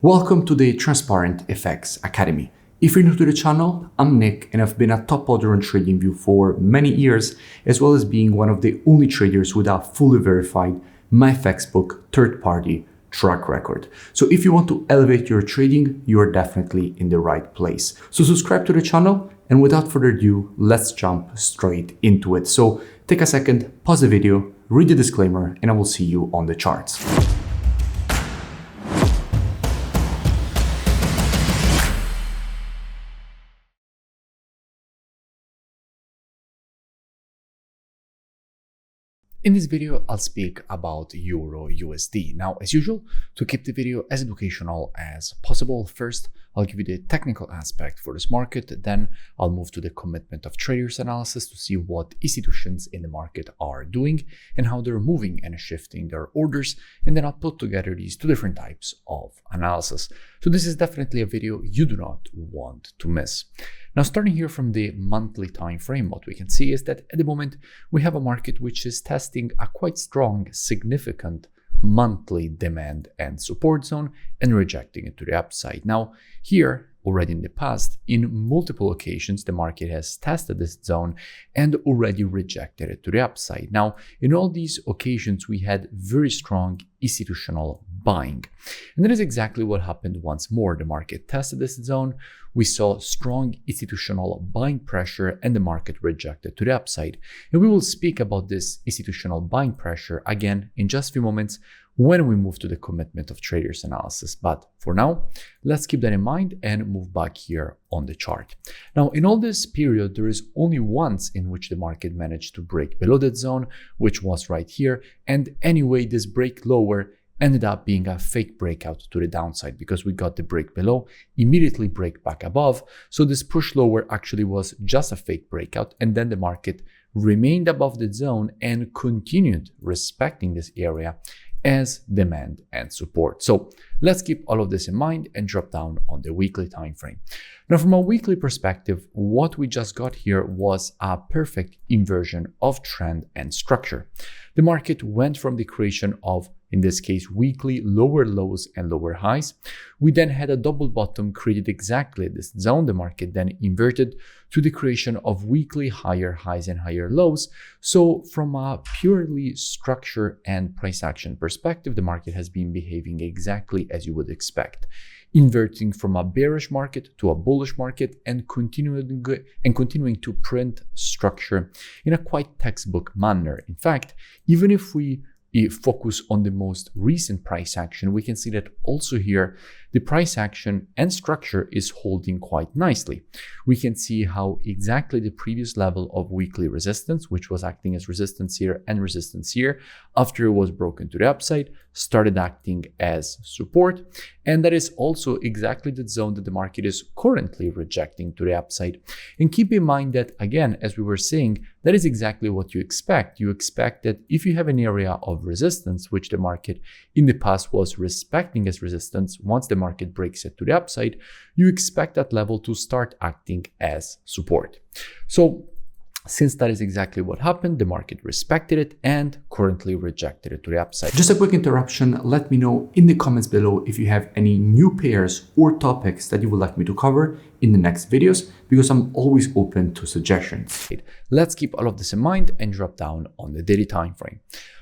Welcome to the Transparent FX Academy. If you're new to the channel, I'm Nick and I've been a top order on TradingView for many years, as well as being one of the only traders with a fully verified MyFXBook third-party track record. So if you want to elevate your trading, you are definitely in the right place. So subscribe to the channel, and without further ado, let's jump straight into it. So take a second, pause the video, read the disclaimer, and I will see you on the charts. In this video, I'll speak about EURUSD. Now, as usual, to keep the video as educational as possible, first, I'll give you the technical aspect for this market. Then I'll move to the commitment of traders analysis to see what institutions in the market are doing and how they're moving and shifting their orders. And then I'll put together these two different types of analysis. So this is definitely a video you do not want to miss. Now, starting here from the monthly time frame, what we can see is that at the moment we have a market which is testing a quite strong, significant monthly demand and support zone and rejecting it to the upside. Now, here already in the past, in multiple occasions, the market has tested this zone and already rejected it to the upside. Now, in all these occasions, we had very strong institutional buying. And that is exactly what happened once more. The market tested this zone. We saw strong institutional buying pressure and the market rejected to the upside. And we will speak about this institutional buying pressure again in just a few moments when we move to the commitment of traders analysis. But for now, let's keep that in mind and move back here on the chart. Now, in all this period, there is only once in which the market managed to break below that zone, which was right here. And anyway, this break lower ended up being a fake breakout to the downside because we got the break below, immediately break back above. So this push lower actually was just a fake breakout, and then the market remained above the zone and continued respecting this area as demand and support. So let's keep all of this in mind and drop down on the weekly time frame. Now, from a weekly perspective, what we just got here was a perfect inversion of trend and structure. The market went from the creation of, in this case, weekly lower lows and lower highs. We then had a double bottom created exactly at this zone. The market then inverted to the creation of weekly higher highs and higher lows. So from a purely structure and price action perspective, the market has been behaving exactly as you would expect, inverting from a bearish market to a bullish market and continuing to print structure in a quite textbook manner. In fact, even if we focus on the most recent price action, we can see that also here the price action and structure is holding quite nicely. We can see how exactly the previous level of weekly resistance, which was acting as resistance here and resistance here, after it was broken to the upside, started acting as support. And that is also exactly the zone that the market is currently rejecting to the upside. And keep in mind that, again, as we were saying, that is exactly what you expect. You expect that if you have an area of resistance, which the market in the past was respecting as resistance, once the market breaks it to the upside, you expect that level to start acting as support. So since that is exactly what happened, the market respected it and currently rejected it to the upside. Just a quick interruption. Let me know in the comments below if you have any new pairs or topics that you would like me to cover in the next videos, because I'm always open to suggestions. Let's keep all of this in mind and drop down on the daily time frame.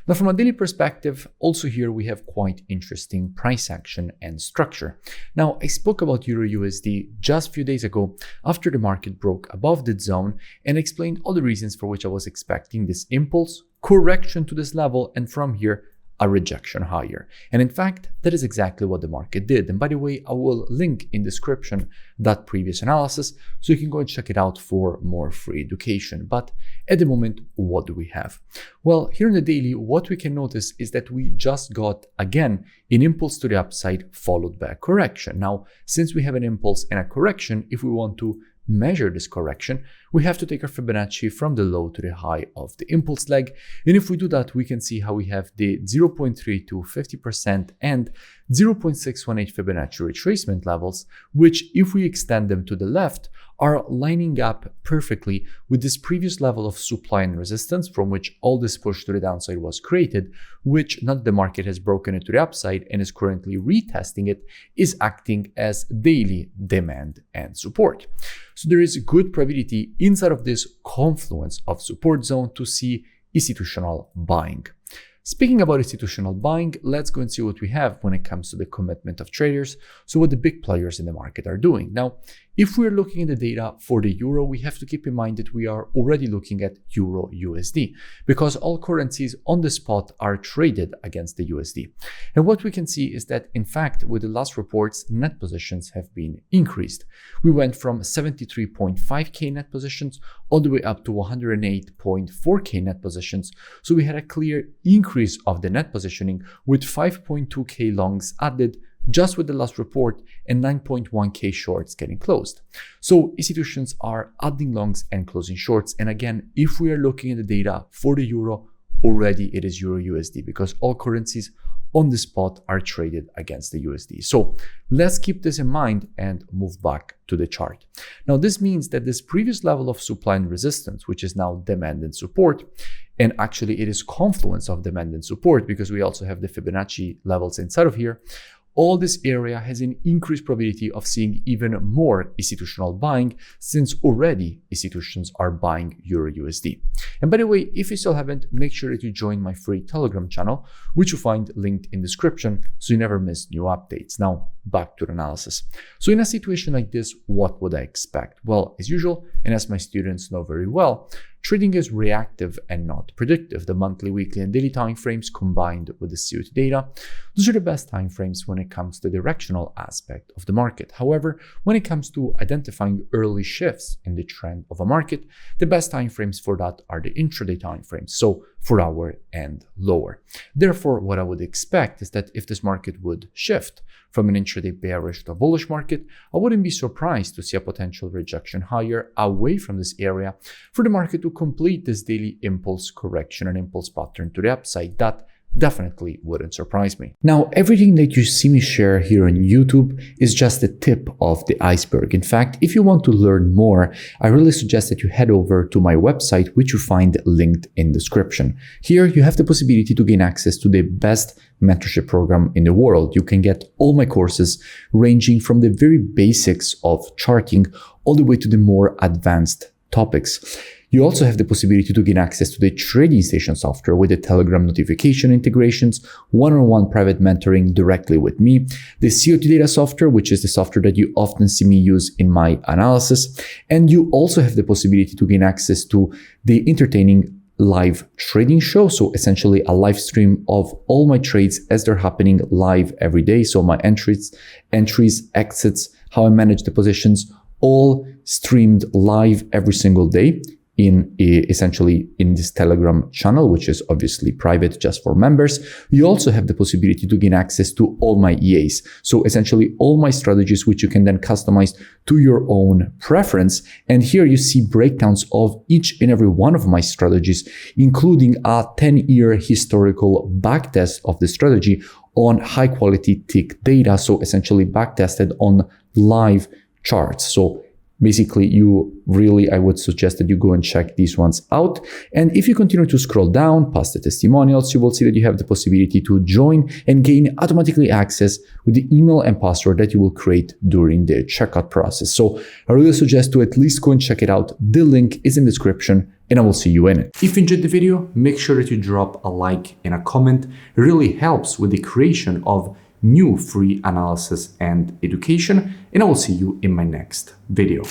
Now, from a daily perspective, also here we have quite interesting price action and structure. Now, I spoke about EURUSD just a few days ago after the market broke above the zone and explained all the reasons for which I was expecting this impulse, correction to this level, and from here, a rejection higher. And in fact, that is exactly what the market did. And by the way, I will link in description that previous analysis so you can go and check it out for more free education. But at the moment, what do we have? Well, here in the daily, what we can notice is that we just got, again, an impulse to the upside followed by a correction. Now, since we have an impulse and a correction, if we want to measure this correction, we have to take our Fibonacci from the low to the high of the impulse leg. And if we do that, we can see how we have the 0.3 to 50% and 0.618 Fibonacci retracement levels, which if we extend them to the left, are lining up perfectly with this previous level of supply and resistance from which all this push to the downside was created, which now that the market has broken it to the upside and is currently retesting it, is acting as daily demand and support. So there is good probability inside of this confluence of support zone to see institutional buying. Speaking about institutional buying, let's go and see what we have when it comes to the commitment of traders, so what the big players in the market are doing. Now, if we're looking at the data for the euro, we have to keep in mind that we are already looking at euro USD because all currencies on the spot are traded against the USD. And what we can see is that, in fact, with the last reports, net positions have been increased. We went from 73.5k net positions all the way up to 108.4k net positions. So we had a clear increase of the net positioning with 5.2k longs added just with the last report and 9.1k shorts getting closed. So institutions are adding longs and closing shorts. And again, if we are looking at the data for the euro, already it is euro USD because all currencies on the spot are traded against the USD. So let's keep this in mind and move back to the chart. Now, this means that this previous level of supply and resistance, which is now demand and support, and actually it is confluence of demand and support because we also have the Fibonacci levels inside of here, all this area has an increased probability of seeing even more institutional buying since already institutions are buying Euro USD. And by the way, if you still haven't, make sure that you join my free Telegram channel, which you find linked in the description so you never miss new updates. Now, back to the analysis. So in a situation like this, what would I expect? Well, as usual, and as my students know very well, trading is reactive and not predictive. The monthly, weekly, and daily time frames combined with the COT data, those are the best time frames when it comes to the directional aspect of the market. However, when it comes to identifying early shifts in the trend of a market, the best time frames for that are the intraday time frames, so 4 hour and lower. Therefore, what I would expect is that if this market would shift from an intraday bearish to a bullish market, I wouldn't be surprised to see a potential rejection higher away from this area for the market to complete this daily impulse correction and impulse pattern to the upside. That definitely wouldn't surprise me. Now, everything that you see me share here on YouTube is just the tip of the iceberg. In fact, if you want to learn more, I really suggest that you head over to my website, which you find linked in the description. Here, you have the possibility to gain access to the best mentorship program in the world. You can get all my courses ranging from the very basics of charting all the way to the more advanced topics. You also have the possibility to gain access to the trading station software with the Telegram notification integrations, one-on-one private mentoring directly with me, the COT data software, which is the software that you often see me use in my analysis. And you also have the possibility to gain access to the entertaining live trading show. So essentially a live stream of all my trades as they're happening live every day. So my entries, exits, how I manage the positions, all streamed live every single day essentially in this Telegram channel, which is obviously private just for members. You also have the possibility to gain access to all my EAs. So essentially all my strategies, which you can then customize to your own preference. And here you see breakdowns of each and every one of my strategies, including a 10-year historical backtest of the strategy on high quality tick data. So essentially backtested on live charts. So basically, I would suggest that you go and check these ones out. And if you continue to scroll down past the testimonials, you will see that you have the possibility to join and gain automatically access with the email and password that you will create during the checkout process. So I really suggest to at least go and check it out. The link is in the description and I will see you in it. If you enjoyed the video, make sure that you drop a like and a comment. It really helps with the creation of new free analysis and education, and I will see you in my next video.